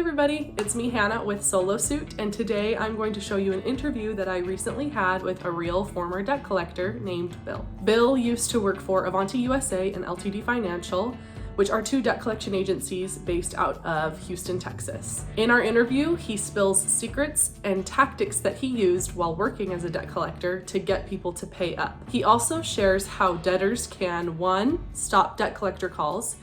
everybody, it's me Hannah with Solo Suit, and today I'm going to show you an interview that I recently had with a real former debt collector named Bill. Bill used to work for Avanti USA and LTD Financial, which are two debt collection agencies based out of Houston, Texas. In our interview, he spills secrets and tactics that he used while working as a debt collector to get people to pay up. He also shares how debtors can 1. Stop debt collector calls,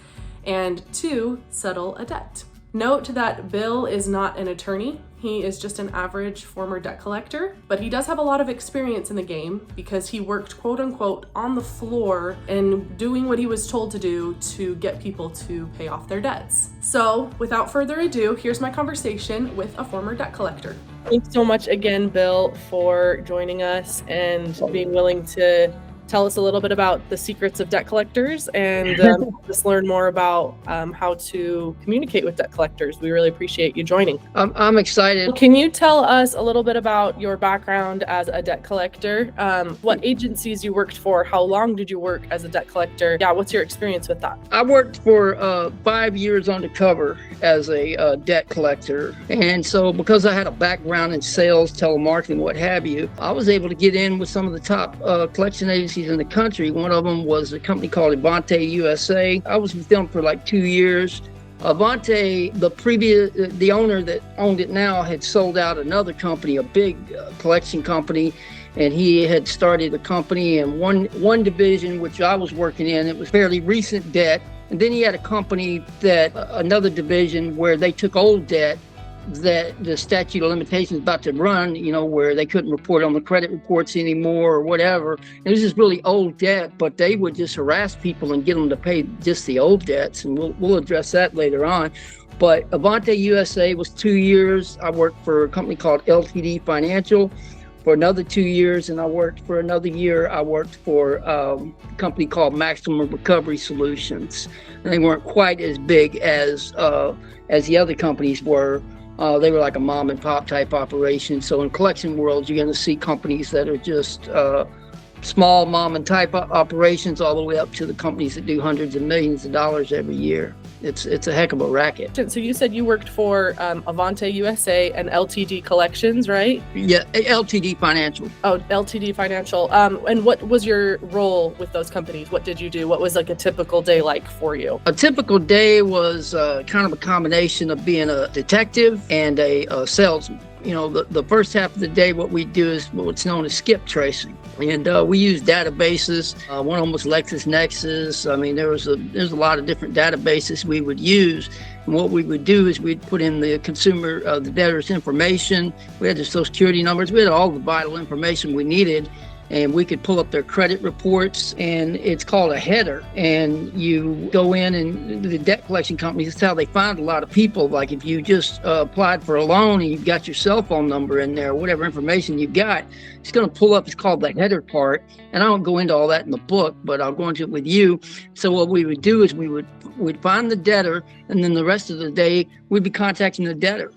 and 2. Settle a debt. Note that Bill is not an attorney. He is just an average former debt collector, but he does have a lot of experience in the game because he worked quote unquote on the floor and doing what he was told to do to get people to pay off their debts. So without further ado, here's my conversation with a former debt collector. Thanks so much again, Bill, for joining us and being willing to tell us a little bit about the secrets of debt collectors and just learn more about how to communicate with debt collectors. We really appreciate you joining. I'm excited. Can you tell us a little bit about your background as a debt collector? What agencies you worked for? How long did you work as a debt collector? Yeah, what's your experience with that? I worked for 5 years undercover as a debt collector. And so because I had a background in sales, telemarketing, what have you, I was able to get in with some of the top collection agencies in the country. One of them was a company called Avanti USA. I was with them for like 2 years. Avanti, the owner that owned it now had sold out another company, a big collection company, and he had started a company in one division, which I was working in. It was fairly recent debt. And then he had a company another division where they took old debt that the statute of limitations is about to run, where they couldn't report on the credit reports anymore or whatever. It was just really old debt, but they would just harass people and get them to pay just the old debts. And we'll address that later on. But Avanti USA was 2 years. I worked for a company called LTD Financial for another 2 years. And I worked for another year. I worked for a company called Maximum Recovery Solutions. And they weren't quite as big as the other companies were. They were like a mom and pop type operation. So in collection world, you're going to see companies that are just small mom and type operations all the way up to the companies that do hundreds of millions of dollars every year. It's a heck of a racket. So you said you worked for Avanti USA and LTD Collections, right? Yeah, LTD Financial. Oh, LTD Financial. And what was your role with those companies? What did you do? What was like a typical day like for you? A typical day was kind of a combination of being a detective and a salesman. The first half of the day, what we do is what's known as skip tracing. And we use databases. One of them was LexisNexis. I mean, there's a lot of different databases we would use. And what we would do is we'd put in the consumer, the debtor's information. We had their social security numbers. We had all the vital information we needed. And we could pull up their credit reports, and it's called a header. And you go in, and the debt collection companies, that's how they find a lot of people. Like if you just applied for a loan and you've got your cell phone number in there, whatever information you've got, it's going to pull up. It's called the header part. And I don't go into all that in the book, but I'll go into it with you. So what we would do is we'd find the debtor, and then the rest of the day we'd be contacting the debtor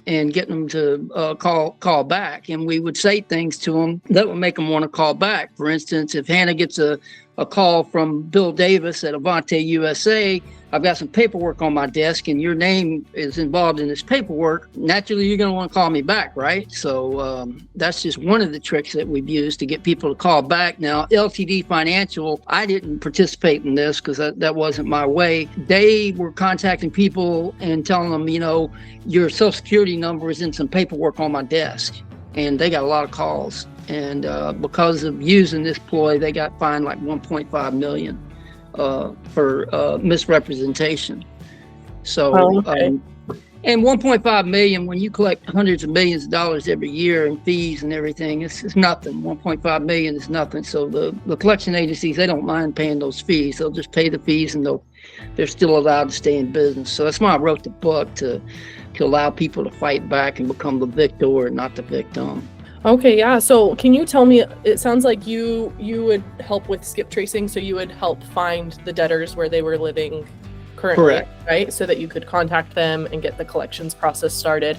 and getting them to call back. And we would say things to them that would make them want to call back. For instance, if Hannah gets a call from Bill Davis at Avanti USA, I've got some paperwork on my desk and your name is involved in this paperwork, naturally you're going to want to call me back, right? So that's just one of the tricks that we've used to get people to call back. Now, LTD Financial, I didn't participate in this because that wasn't my way. They were contacting people and telling them, your social security number is in some paperwork on my desk. And they got a lot of calls. And because of using this ploy, they got fined like $1.5 million for misrepresentation. So, and $1.5 million, when you collect hundreds of millions of dollars every year in fees and everything, it's nothing. $1.5 million is nothing. So the collection agencies, they don't mind paying those fees. They'll just pay the fees and they're still allowed to stay in business. So that's why I wrote the book, to allow people to fight back and become the victor and not the victim. Okay, yeah. So can you tell me, it sounds like you would help with skip tracing, so you would help find the debtors where they were living currently, correct, right? So that you could contact them and get the collections process started.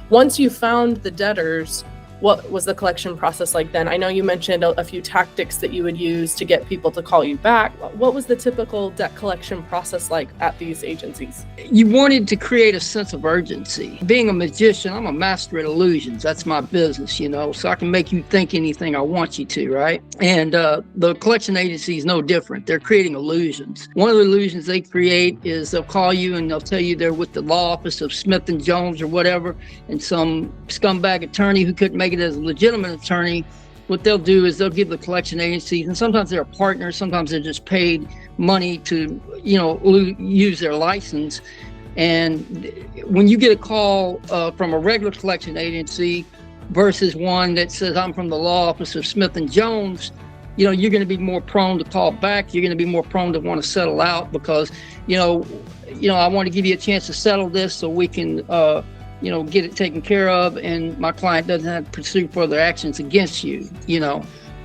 Once you found the debtors, what was the collection process like then? I know you mentioned a few tactics that you would use to get people to call you back. What was the typical debt collection process like at these agencies? You wanted to create a sense of urgency. Being a magician, I'm a master at illusions. That's my business, so I can make you think anything I want you to, right? And the collection agency is no different. They're creating illusions. One of the illusions they create is they'll call you and they'll tell you they're with the law office of Smith and Jones or whatever, and some scumbag attorney who couldn't make it as a legitimate attorney, what they'll do is they'll give the collection agencies, and sometimes they're partners, sometimes they're just paid money to, use their license. And when you get a call from a regular collection agency versus one that says, I'm from the law office of Smith and Jones, you're going to be more prone to call back. You're going to be more prone to want to settle out because, I want to give you a chance to settle this so we can, get it taken care of, and my client doesn't have to pursue further actions against you,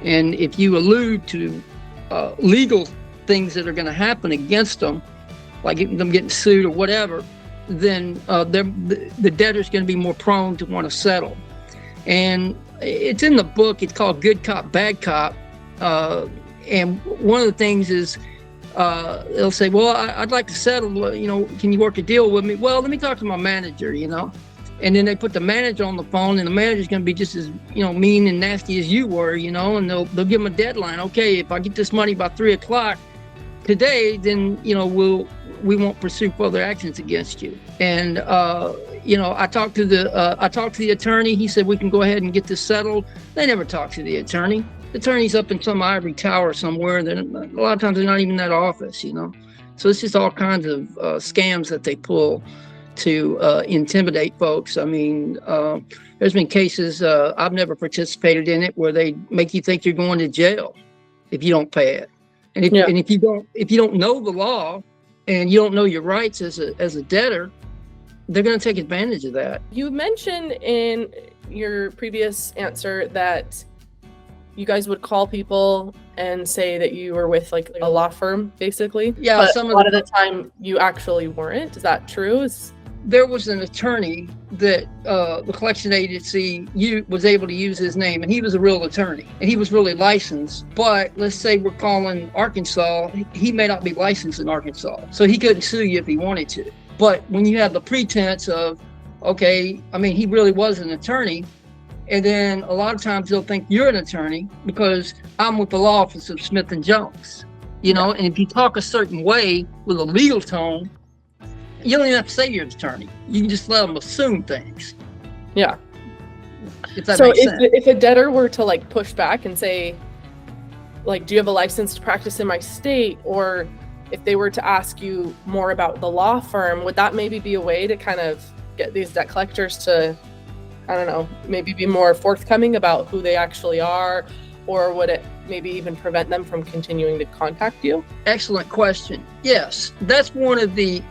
And if you allude to legal things that are going to happen against them, like them getting sued or whatever, then the debtor's going to be more prone to want to settle. And it's in the book. It's called Good Cop, Bad Cop. And one of the things is they'll say, well, I'd like to settle, can you work a deal with me? Well, let me talk to my manager, And then they put the manager on the phone, and the manager's going to be just as, mean and nasty as you were, and they'll give them a deadline. Okay, if I get this money by 3:00 today, then, we won't pursue further actions against you. And, I talked to the attorney. He said, we can go ahead and get this settled. They never talked to the attorney. The attorney's up in some ivory tower somewhere. Then a lot of times they're not even in that office, So it's just all kinds of scams that they pull to intimidate folks. I mean, there's been cases, I've never participated in it, where they make you think you're going to jail if you don't pay it. And if you don't know the law and you don't know your rights as a debtor, they're going to take advantage of that. You mentioned in your previous answer that you guys would call people and say that you were with like a law firm, basically. Yeah, but a lot of the time you actually weren't. Is that true? There was an attorney that the collection agency was able to use his name, and he was a real attorney, and he was really licensed. But let's say we're calling Arkansas, he may not be licensed in Arkansas, so he couldn't sue you if he wanted to. But when you have the pretense of, he really was an attorney, and then a lot of times they'll think you're an attorney because I'm with the law office of Smith and Jones, and if you talk a certain way with a legal tone, you don't even have to say you're an attorney. You can just let them assume things. Yeah. If that makes sense. If a debtor were to like push back and say, like, do you have a license to practice in my state? Or if they were to ask you more about the law firm, would that maybe be a way to kind of get these debt collectors to, I don't know, maybe be more forthcoming about who they actually are? Or would it maybe even prevent them from continuing to contact you? Excellent question. Yes, that's one of the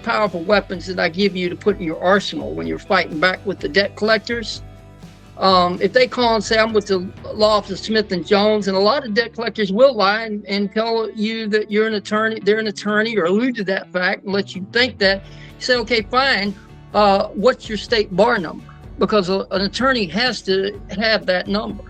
powerful weapons that I give you to put in your arsenal when you're fighting back with the debt collectors. If they call and say, I'm with the law office of Smith and Jones, and a lot of debt collectors will lie and tell you that you're an attorney, they're an attorney, or allude to that fact and let you think that. You say, okay, fine. What's your state bar number? Because an attorney has to have that number.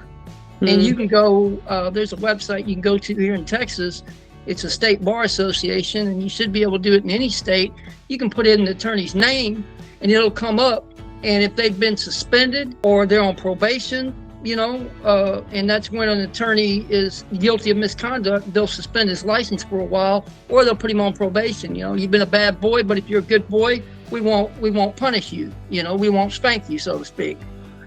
And you can go, there's a website you can go to here in Texas. It's a state bar association, and you should be able to do it in any state. You can put in the attorney's name, and it'll come up. And if they've been suspended or they're on probation, and that's when an attorney is guilty of misconduct, they'll suspend his license for a while, or they'll put him on probation. You've been a bad boy, but if you're a good boy, we won't punish you. We won't spank you, so to speak.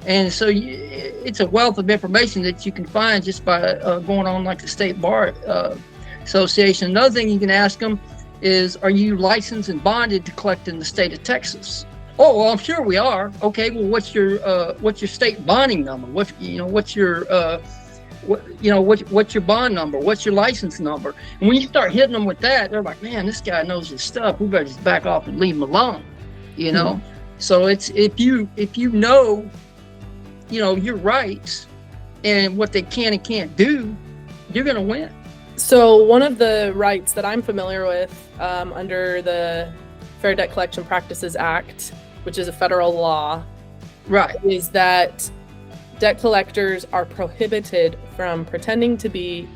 And so it's a wealth of information that you can find just by going on like the State Bar Association. Another thing you can ask them is, are you licensed and bonded to collect in the state of Texas? Oh, well, I'm sure we are. Okay, well, what's your state bonding number? What's your bond number? What's your license number? And when you start hitting them with that, they're like, man, this guy knows his stuff. We better just back off and leave him alone. So it's if you know your rights and what they can and can't do, you're going to win. So one of the rights that I'm familiar with under the Fair Debt Collection Practices Act, which is a federal law, right, is that debt collectors are prohibited from pretending to be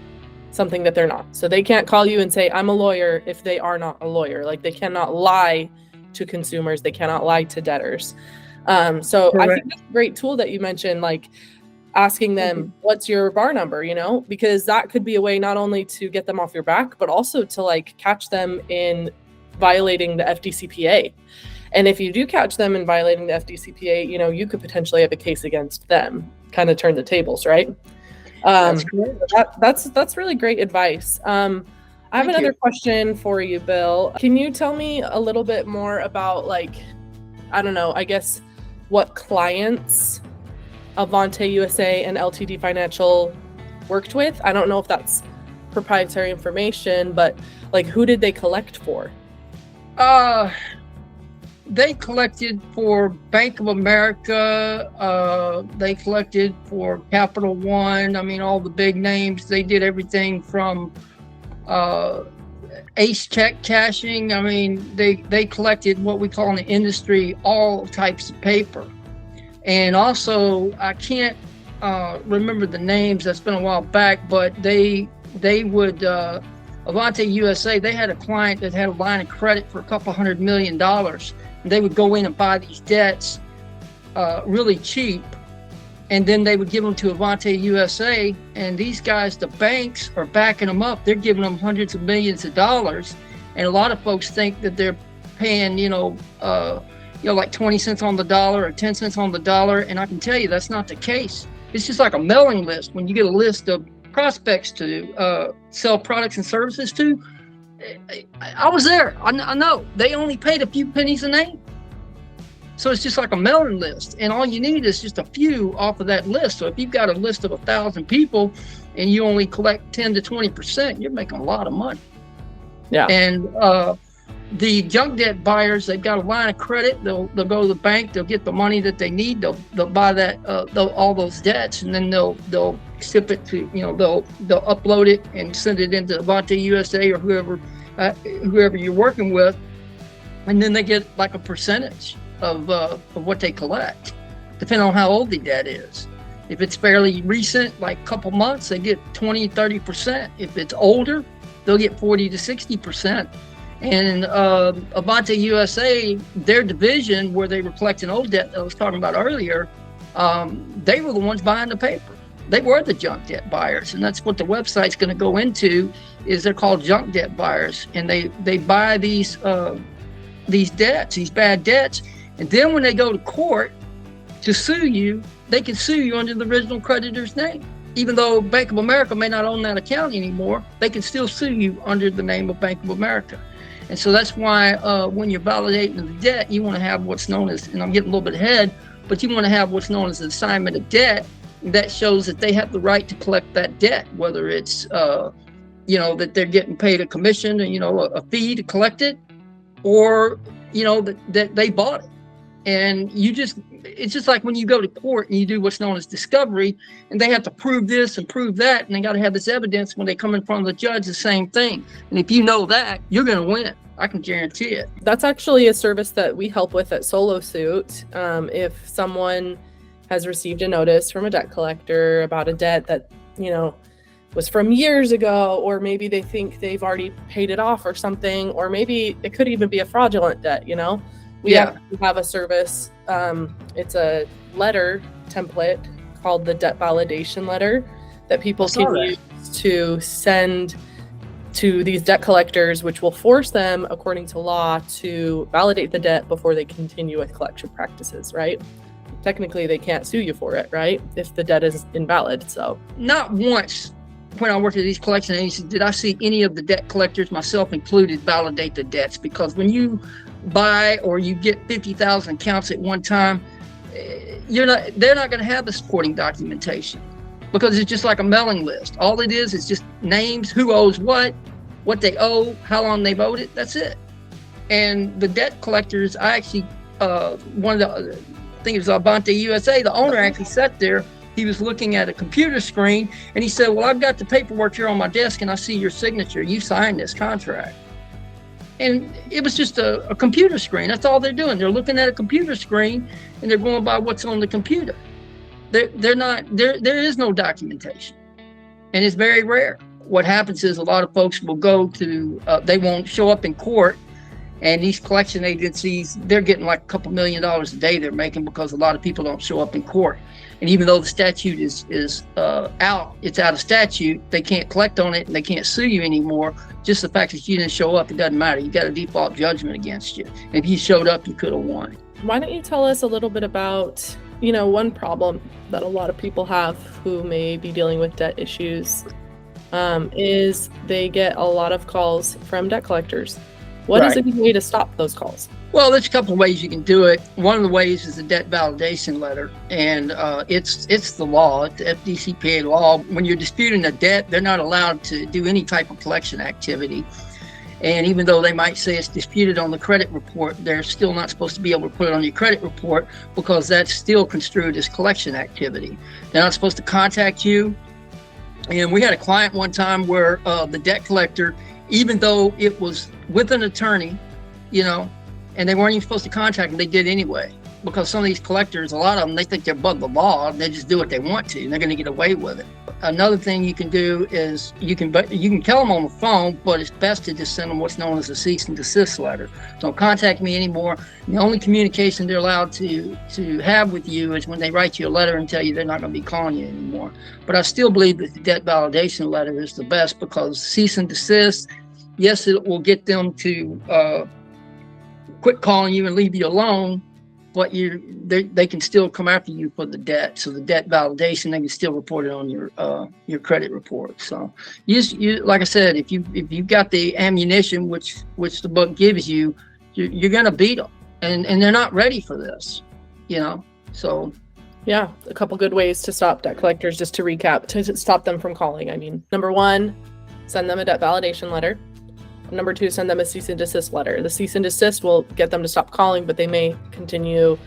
something that they're not. So they can't call you and say, I'm a lawyer, if they are not a lawyer. Like, they cannot lie to consumers. They cannot lie to debtors. So I think that's a great tool that you mentioned, like asking them, what's your bar number, because that could be a way not only to get them off your back, but also to like catch them in violating the FDCPA. And if you do catch them in violating the FDCPA, you could potentially have a case against them, kind of turn the tables, right? That's really great advice. I have another question for you, Bill. Can you tell me a little bit more about, like, I don't know, I guess what clients Avante USA and LTD Financial worked with? I don't know if that's proprietary information, but like, who did they collect for? They collected for Bank of America. They collected for Capital One. I mean, all the big names. They did everything from Ace check cashing. I mean, they collected what we call in the industry all types of paper. And also, I can't remember the names. That's been a while back, but they would. Avante USA, they had a client that had a line of credit for $200 million. And they would go in and buy these debts really cheap, and then they would give them to Avante USA. And these guys, the banks, are backing them up. They're giving them hundreds of millions of dollars. And a lot of folks think that they're paying, like 20 cents on the dollar or 10 cents on the dollar. And I can tell you that's not the case. It's just like a mailing list. When you get a list of prospects to sell products and services to, I was there. I know they only paid a few pennies a name. So it's just like a mailing list, and all you need is just a few off of that list. So if you've got a list of 1,000 people and you only collect 10 to 20%, you're making a lot of money. Yeah. And the junk debt buyers, they've got a line of credit. They'll go to the bank. They'll get the money that they need. They'll buy that all those debts, and then they'll ship it to they'll upload it and send it into Avante USA or whoever you're working with, and then they get like a percentage of what they collect, depending on how old the debt is. If it's fairly recent, like a couple months, they get 20-30%. If it's older, they'll get 40 to 60%. And Avante USA, their division where they were collecting old debt that I was talking about earlier, they were the ones buying the paper. They were the junk debt buyers, and that's what the website's going to go into. Is they're called junk debt buyers, and they buy these debts, these bad debts, and then when they go to court to sue you, they can sue you under the original creditor's name. Even though Bank of America may not own that account anymore, they can still sue you under the name of Bank of America. And so that's why when you're validating the debt, you want to have what's known as, and I'm getting a little bit ahead, but you want to have what's known as an assignment of debt. That shows that they have the right to collect that debt, whether it's, that they're getting paid a commission, a fee to collect it, or, that they bought it. And it's just like when you go to court and you do what's known as discovery, and they have to prove this and prove that, and they got to have this evidence when they come in front of the judge, the same thing. And if you know that, you're going to win. I can guarantee it. That's actually a service that we help with at Solo Suit. If someone has received a notice from a debt collector about a debt that, was from years ago, or maybe they think they've already paid it off or something, or maybe it could even be a fraudulent debt, We have a service. It's a letter template called the debt validation letter that people can use to send to these debt collectors, which will force them, according to law, to validate the debt before they continue with collection practices, right? Technically, they can't sue you for it, right? If the debt is invalid. So not once when I worked at these collection agencies did I see any of the debt collectors, myself included, validate the debts. Because when you buy or you get 50,000 accounts at one time, they're not going to have the supporting documentation, because it's just like a mailing list. All it is just names, who owes what they owe, how long they've owed it. That's it. And the debt collectors, I actually, one of the, I think it was Avante USA, the owner actually sat there. He was looking at a computer screen, and he said, well, I've got the paperwork here on my desk, and I see your signature. You signed this contract. And it was just a computer screen. That's all they're doing. They're looking at a computer screen, and they're going by what's on the computer. they're not there. There is no documentation, and it's very rare. What happens is a lot of folks will go to they won't show up in court, and these collection agencies, they're getting like a couple $1,000,000 a day they're making because a lot of people don't show up in court. And even though the statute is out, it's out of statute, they can't collect on it and they can't sue you anymore. Just the fact that you didn't show up, it doesn't matter. You got a default judgment against you. If you showed up, you could have won. Why don't you tell us a little bit about, one problem that a lot of people have who may be dealing with debt issues is they get a lot of calls from debt collectors. What is a good way to stop those calls? Well, there's a couple of ways you can do it. One of the ways is the debt validation letter, and it's the law, it's the FDCPA law. When you're disputing a debt, they're not allowed to do any type of collection activity. And even though they might say it's disputed on the credit report, they're still not supposed to be able to put it on your credit report because that's still construed as collection activity. They're not supposed to contact you. And we had a client one time where the debt collector, even though it was with an attorney, and they weren't even supposed to contact them, they did anyway. Because some of these collectors, a lot of them, they think they're above the law, and they just do what they want to, and they're going to get away with it. Another thing you can do is you can tell them on the phone, but it's best to just send them what's known as a cease and desist letter. Don't contact me anymore. The only communication they're allowed to have with you is when they write you a letter and tell you they're not going to be calling you anymore. But I still believe that the debt validation letter is the best because cease and desist, yes, it will get them to quit calling you and leave you alone, but they can still come after you for the debt. So the debt validation, they can still report it on your credit report. So you like I said, if you've got the ammunition which the book gives you, you're gonna beat them, and they're not ready for this, So yeah, a couple good ways to stop debt collectors. Just to recap, to stop them from calling. I mean, number one, send them a debt validation letter. Number two, send them a cease and desist letter. The cease and desist will get them to stop calling, but they may continue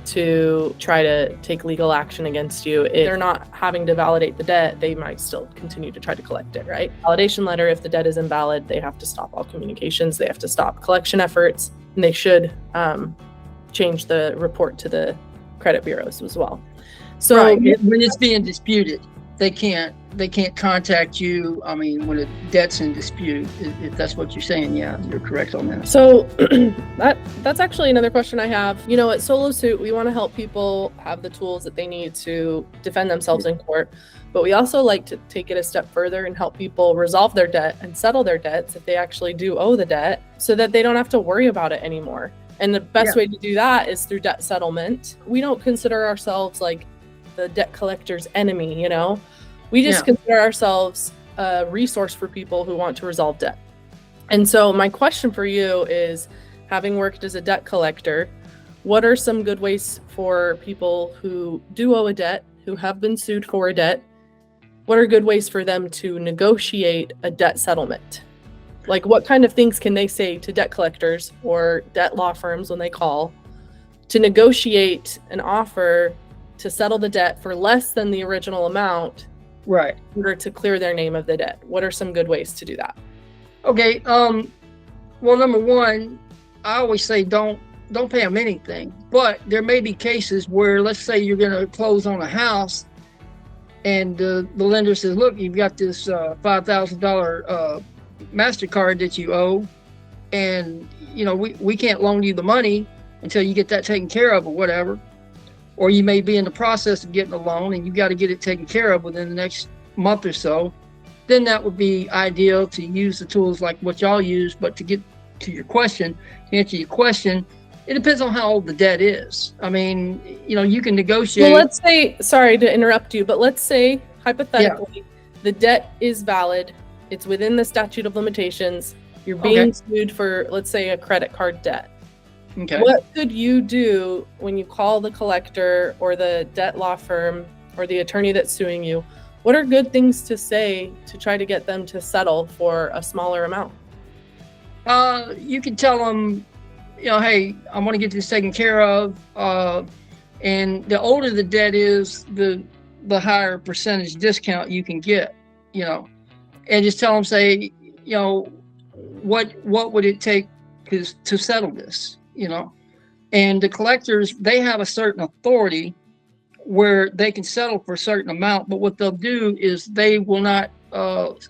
to try to take legal action against you. If they're not having to validate the debt, they might still continue to try to collect it, right? Validation letter, if the debt is invalid, they have to stop all communications, they have to stop collection efforts, and they should change the report to the credit bureaus as well. So when it's being disputed, they can't contact you. I mean, when a debt's in dispute, if that's what you're saying, yeah, you're correct on that. So that's actually another question I have. At Solo Suit, we want to help people have the tools that they need to defend themselves in court, but we also like to take it a step further and help people resolve their debt and settle their debts if they actually do owe the debt, so that they don't have to worry about it anymore. And the best way to do that is through debt settlement. We don't consider ourselves like the debt collector's enemy, we just consider ourselves a resource for people who want to resolve debt. And so my question for you is, having worked as a debt collector, what are some good ways for people who do owe a debt, who have been sued for a debt? What are good ways for them to negotiate a debt settlement? Like, what kind of things can they say to debt collectors or debt law firms when they call to negotiate an offer to settle the debt for less than the original amount, right, in order to clear their name of the debt? What are some good ways to do that? Okay. Well, number one, I always say don't pay them anything. But there may be cases where, let's say you're going to close on a house, and the lender says, "Look, you've got this $5,000 MasterCard that you owe, and we can't loan you the money until you get that taken care of or whatever." Or you may be in the process of getting a loan and you've got to get it taken care of within the next month or so. Then that would be ideal to use the tools like what y'all use. But to get to answer your question, it depends on how old the debt is. I mean, you can negotiate. Well, let's say, sorry to interrupt you, but let's say hypothetically, the debt is valid. It's within the statute of limitations. You're being sued for, let's say, a credit card debt. Okay. What could you do when you call the collector or the debt law firm or the attorney that's suing you? What are good things to say to try to get them to settle for a smaller amount? You can tell them, hey, I want to get this taken care of. And the older the debt is, the higher percentage discount you can get, and just tell them, say, what would it take to settle this? And the collectors, they have a certain authority where they can settle for a certain amount, but what they'll do is they will not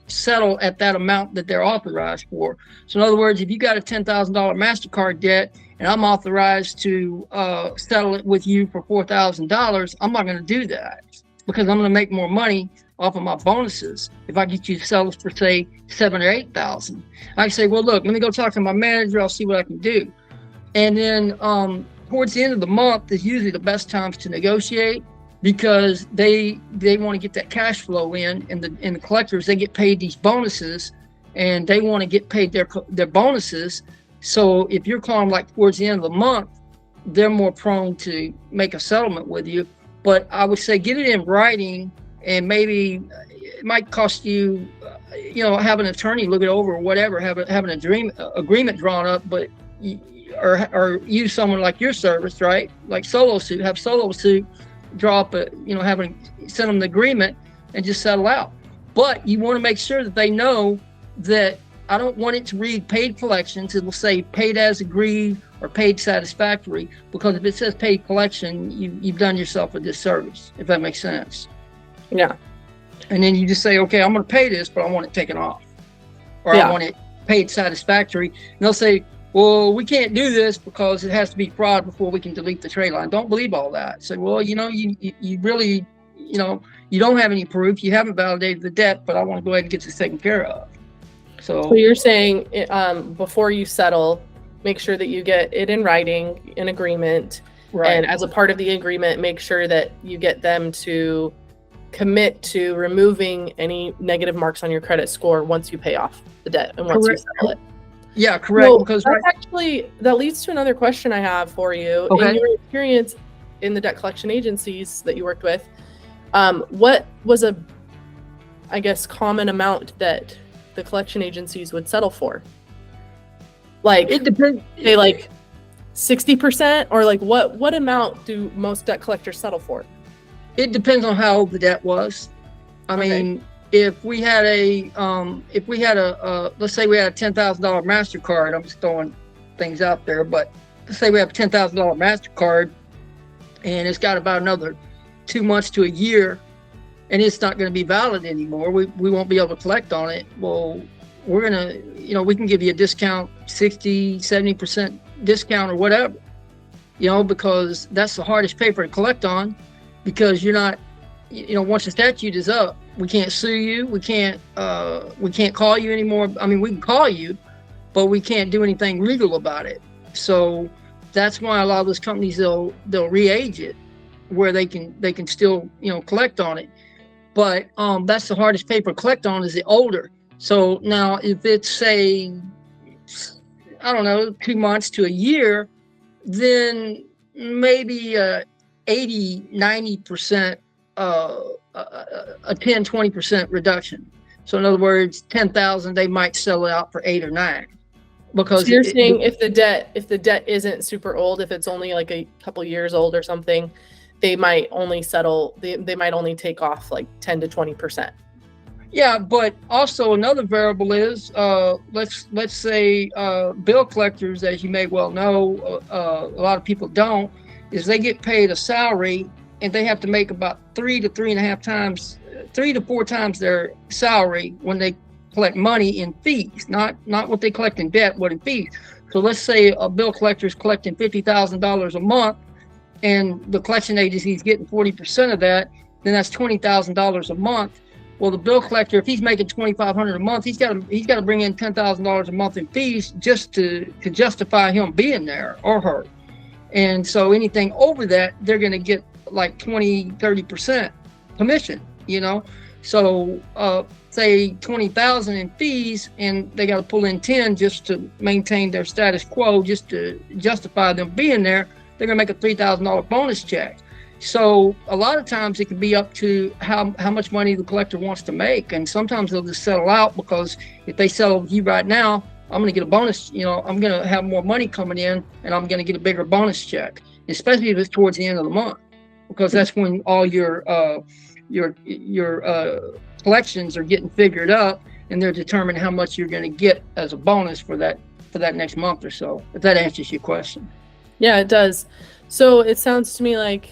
settle at that amount that they're authorized for. So in other words, if you got a $10,000 MasterCard debt and I'm authorized to settle it with you for $4,000, I'm not going to do that because I'm going to make more money off of my bonuses if I get you to settle for, say, $7,000 or $8,000. I can say, well, look, let me go talk to my manager. I'll see what I can do. And then towards the end of the month is usually the best times to negotiate because they want to get that cash flow in, and the collectors, they get paid these bonuses and they want to get paid their bonuses. So if you're calling like towards the end of the month, they're more prone to make a settlement with you. But I would say get it in writing, and maybe it might cost you, have an attorney look it over or whatever, have an agreement drawn up, but or use someone like your service, right? Like Solo Suit, have Solo Suit draw up send them the agreement and just settle out. But you want to make sure that they know that I don't want it to read paid collections. It will say paid as agreed or paid satisfactory, because if it says paid collection, you've done yourself a disservice, if that makes sense. Yeah. And then you just say, okay, I'm going to pay this, but I want it taken off. Or I want it paid satisfactory. And they'll say, well, we can't do this because it has to be fraud before we can delete the trade line. Don't believe all that. Say, well, you really, you don't have any proof. You haven't validated the debt, but I want to go ahead and get this taken care of. So you're saying before you settle, make sure that you get it in writing, an agreement. Right. And as a part of the agreement, make sure that you get them to commit to removing any negative marks on your credit score once you pay off the debt and once you settle it. Yeah, correct. Well, because that leads to another question I have for you. Okay. In your experience in the debt collection agencies that you worked with, what was a, I guess, common amount that the collection agencies would settle for? Like, it depends. Say like 60%, or like what amount do most debt collectors settle for? It depends on how old the debt was. I mean, if we had let's say we had a $10,000 MasterCard, I'm just throwing things out there, but let's say we have a $10,000 MasterCard and it's got about another 2 months to a year and it's not going to be valid anymore. We won't be able to collect on it. Well, we're going to, we can give you a discount, 60, 70% discount or whatever, because that's the hardest paper to collect on, because you're not, once the statute is up, we can't sue you. We can't call you anymore. I mean, we can call you, but we can't do anything legal about it. So that's why a lot of those companies, they'll re-age it where they can still, collect on it. But that's the hardest paper to collect on, is the older. So now if it's, say, I don't know, 2 months to a year, then maybe 80, 90%, a 10, 20% reduction. So in other words, 10,000, they might sell it out for 8 or 9. Because so you're saying if the debt isn't super old, if it's only like a couple years old or something, they might only settle, they might only take off like 10 to 20%. Yeah, but also another variable is, let's say bill collectors, as you may well know, a lot of people don't, is they get paid a salary and they have to make about 3 to 4 times their salary when they collect money in fees, not what they collect in debt, but in fees. So let's say a bill collector is collecting $50,000 a month and the collection agency is getting 40% of that, then that's $20,000 a month. Well, the bill collector, if he's making $2,500 a month, he's got to bring in $10,000 a month in fees just to justify him being there, or her. And so anything over that, they're going to get like 20, 30% commission, So say 20,000 in fees, and they got to pull in 10 just to maintain their status quo, just to justify them being there. They're going to make a $3,000 bonus check. So a lot of times it can be up to how much money the collector wants to make. And sometimes they'll just settle out, because if they settle with you right now, I'm going to get a bonus, I'm going to have more money coming in and I'm going to get a bigger bonus check, especially if it's towards the end of the month, because that's when all your collections are getting figured up and they're determining how much you're going to get as a bonus for that next month or so, if that answers your question. Yeah, it does. So it sounds to me like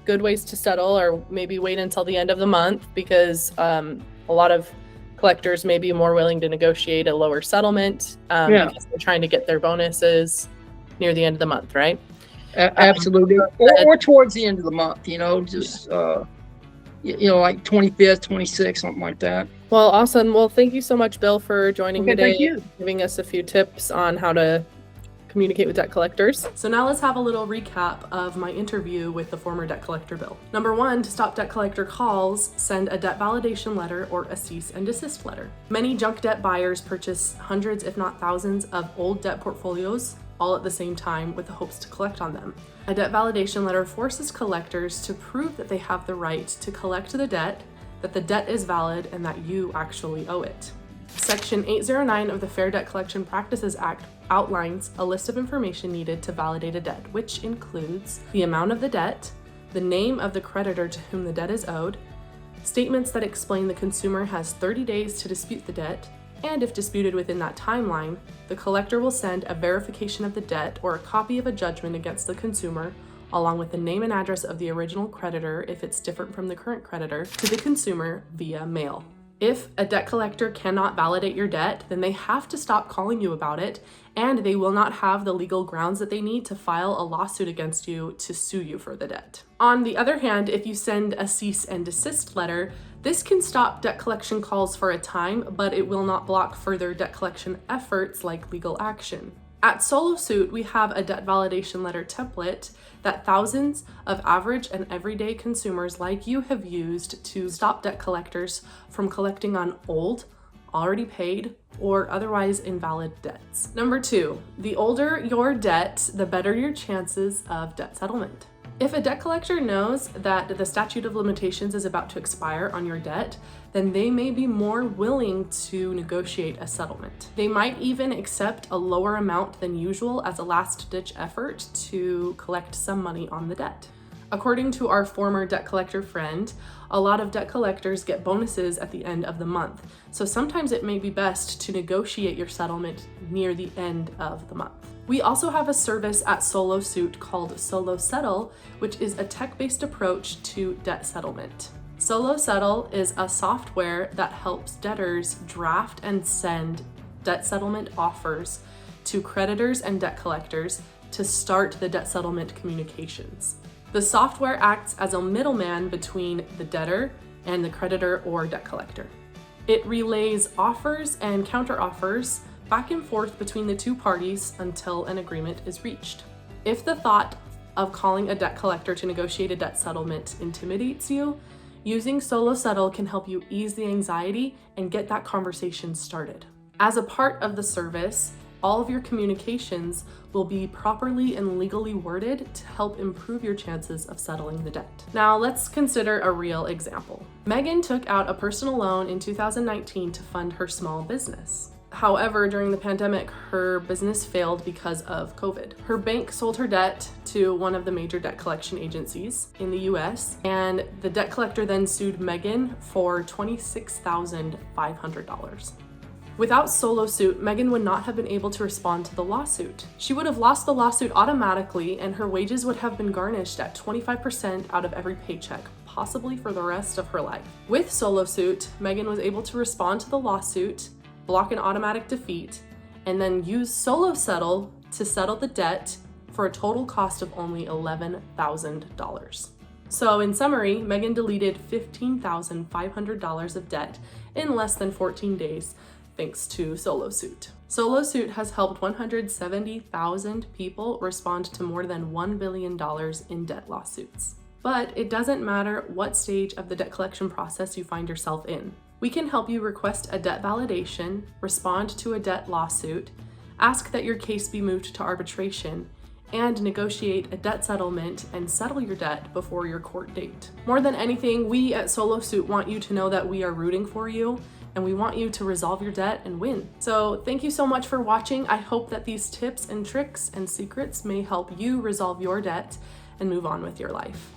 good ways to settle are maybe wait until the end of the month, because a lot of collectors may be more willing to negotiate a lower settlement because they're trying to get their bonuses near the end of the month, right? Absolutely. Or towards the end of the month, just like 25th, 26th, something like that. Well, awesome. Well, thank you so much, Bill, for joining today. Thank you. Giving us a few tips on how to communicate with debt collectors. So now let's have a little recap of my interview with the former debt collector, Bill. Number 1, to stop debt collector calls, send a debt validation letter or a cease and desist letter. Many junk debt buyers purchase hundreds, if not thousands, of old debt portfolios all at the same time with the hopes to collect on them. A debt validation letter forces collectors to prove that they have the right to collect the debt, that the debt is valid, and that you actually owe it. Section 809 of the Fair Debt Collection Practices Act outlines a list of information needed to validate a debt, which includes the amount of the debt, the name of the creditor to whom the debt is owed, statements that explain the consumer has 30 days to dispute the debt, and if disputed within that timeline, the collector will send a verification of the debt or a copy of a judgment against the consumer, along with the name and address of the original creditor if it's different from the current creditor, to the consumer via mail. If a debt collector cannot validate your debt, then they have to stop calling you about it, and they will not have the legal grounds that they need to file a lawsuit against you to sue you for the debt. On the other hand, if you send a cease and desist letter, this can stop debt collection calls for a time, but it will not block further debt collection efforts like legal action. At SoloSuit, we have a debt validation letter template that thousands of average and everyday consumers like you have used to stop debt collectors from collecting on old, already paid, or otherwise invalid debts. Number 2, the older your debt, the better your chances of debt settlement. If a debt collector knows that the statute of limitations is about to expire on your debt, then they may be more willing to negotiate a settlement. They might even accept a lower amount than usual as a last-ditch effort to collect some money on the debt. According to our former debt collector friend, a lot of debt collectors get bonuses at the end of the month, so sometimes it may be best to negotiate your settlement near the end of the month. We also have a service at SoloSuit called Solo Settle, which is a tech-based approach to debt settlement. Solo Settle is a software that helps debtors draft and send debt settlement offers to creditors and debt collectors to start the debt settlement communications. The software acts as a middleman between the debtor and the creditor or debt collector. It relays offers and counteroffers back and forth between the two parties until an agreement is reached. If the thought of calling a debt collector to negotiate a debt settlement intimidates you, using Solo Settle can help you ease the anxiety and get that conversation started. As a part of the service, all of your communications will be properly and legally worded to help improve your chances of settling the debt. Now let's consider a real example. Megan took out a personal loan in 2019 to fund her small business. However, during the pandemic, her business failed because of COVID. Her bank sold her debt to one of the major debt collection agencies in the US, and the debt collector then sued Megan for $26,500. Without SoloSuit, Megan would not have been able to respond to the lawsuit. She would have lost the lawsuit automatically, and her wages would have been garnished at 25% out of every paycheck, possibly for the rest of her life. With SoloSuit, Megan was able to respond to the lawsuit, block an automatic defeat, and then use Solo Settle to settle the debt for a total cost of only $11,000. So in summary, Megan deleted $15,500 of debt in less than 14 days, thanks to SoloSuit. SoloSuit has helped 170,000 people respond to more than $1 billion in debt lawsuits. But it doesn't matter what stage of the debt collection process you find yourself in. We can help you request a debt validation, respond to a debt lawsuit, ask that your case be moved to arbitration, and negotiate a debt settlement and settle your debt before your court date. More than anything, we at SoloSuit want you to know that we are rooting for you, and we want you to resolve your debt and win. So thank you so much for watching. I hope that these tips and tricks and secrets may help you resolve your debt and move on with your life.